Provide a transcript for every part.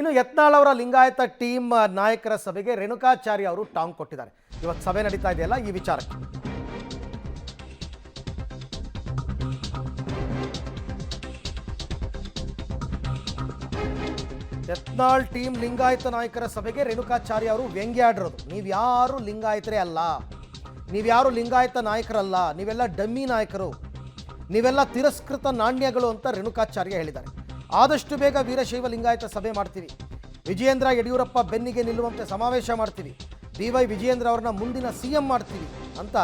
ಇನ್ನು ಯತ್ನಾಳ್ ಅವರ ಲಿಂಗಾಯತ ಟೀಮ್ ನಾಯಕರ ಸಭೆಗೆ ರೇಣುಕಾಚಾರ್ಯ ಅವರು ಟಾಂಗ್ ಕೊಟ್ಟಿದ್ದಾರೆ. ಇವತ್ತು ಸಭೆ ನಡೀತಾ ಇದೆಯಲ್ಲ ಈ ವಿಚಾರಕ್ಕೆ. ಯತ್ನಾಳ್ ಟೀಮ್ ಲಿಂಗಾಯತ ನಾಯಕರ ಸಭೆಗೆ ರೇಣುಕಾಚಾರ್ಯ ಅವರು ವ್ಯಂಗ್ಯಾಡಿರೋದು. ನೀವ್ಯಾರು ಲಿಂಗಾಯತರೇ ಅಲ್ಲ, ನೀವ್ಯಾರು ಲಿಂಗಾಯತ ನಾಯಕರಲ್ಲ, ನೀವೆಲ್ಲ ಡಮ್ಮಿ ನಾಯಕರು, ನೀವೆಲ್ಲ ತಿರಸ್ಕೃತ ನಾಣ್ಯಗಳು ಅಂತ ರೇಣುಕಾಚಾರ್ಯ ಹೇಳಿದ್ದಾರೆ. ಆದಷ್ಟು ಬೇಗ ವೀರಶೈವ ಲಿಂಗಾಯತ ಸಭೆ ಮಾಡ್ತೀವಿ, ವಿಜಯೇಂದ್ರ ಯಡಿಯೂರಪ್ಪ ಬೆನ್ನಿಗೆ ನಿಲ್ಲುವಂತೆ ಸಮಾವೇಶ ಮಾಡ್ತೀವಿ, BY ವಿಜಯೇಂದ್ರ ಅವರನ್ನ ಮುಂದಿನ CM ಮಾಡ್ತೀವಿ ಅಂತ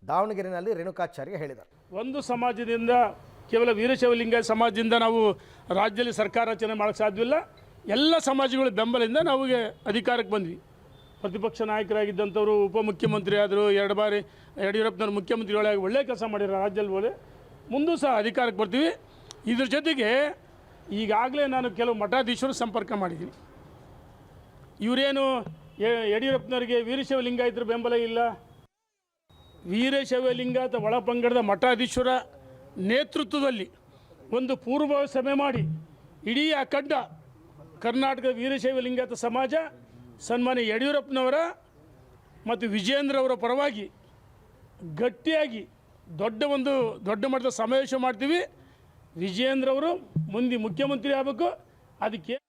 ದಾವಣಗೆರೆಯಲ್ಲಿ ರೇಣುಕಾಚಾರ್ಯ ಹೇಳಿದ್ದಾರೆ. ಒಂದು ಸಮಾಜದಿಂದ, ಕೇವಲ ವೀರಶೈವ ಲಿಂಗಾಯತ ಸಮಾಜದಿಂದ ನಾವು ರಾಜ್ಯದಲ್ಲಿ ಸರ್ಕಾರ ರಚನೆ ಮಾಡೋಕ್ಕೆ ಸಾಧ್ಯವಿಲ್ಲ. ಎಲ್ಲ ಸಮಾಜಗಳ ಬೆಂಬಲದಿಂದ ನಾವು ಅಧಿಕಾರಕ್ಕೆ ಬಂದ್ವಿ. ಪ್ರತಿಪಕ್ಷ ನಾಯಕರಾಗಿದ್ದಂಥವರು ಉಪಮುಖ್ಯಮಂತ್ರಿ ಆದರು, 2 ಬಾರಿ ಯಡಿಯೂರಪ್ಪನವ್ರು ಮುಖ್ಯಮಂತ್ರಿಗಳಾಗಿ ಒಳ್ಳೆಯ ಕೆಲಸ ಮಾಡಿರೋ ರಾಜ್ಯದಲ್ಲಿ ಒಳ್ಳೆ ಮುಂದೂ ಸಹ ಅಧಿಕಾರಕ್ಕೆ ಬರ್ತೀವಿ. ಇದ್ರ ಜೊತೆಗೆ ಈಗಾಗಲೇ ನಾನು ಕೆಲವು ಮಠಾಧೀಶರು ಸಂಪರ್ಕ ಮಾಡಿದ್ದೀನಿ. ಇವರೇನು ಯಡಿಯೂರಪ್ಪನವರಿಗೆ ವೀರಶೈವ ಲಿಂಗಾಯತರ ಬೆಂಬಲ ಇಲ್ಲ, ವೀರಶೈವ ಲಿಂಗಾಯತ ಒಳಪಂಗಡದ ಮಠಾಧೀಶರ ನೇತೃತ್ವದಲ್ಲಿ ಒಂದು ಪೂರ್ವ ಸಭೆ ಮಾಡಿ ಇಡೀ ಅಖಂಡ ಕರ್ನಾಟಕದ ವೀರಶೈವ ಲಿಂಗಾಯತ ಸಮಾಜ ಸನ್ಮಾನ್ಯ ಯಡಿಯೂರಪ್ಪನವರ ಮತ್ತು ವಿಜಯೇಂದ್ರ ಅವರ ಪರವಾಗಿ ಗಟ್ಟಿಯಾಗಿ ದೊಡ್ಡ ಮಟ್ಟದ ಸಮಾವೇಶ ಮಾಡ್ತೀವಿ. ವಿಜಯೇಂದ್ರ ಅವರು ಮುಂದೆ ಮುಖ್ಯಮಂತ್ರಿ ಆಗಬೇಕು. ಅದಕ್ಕೆ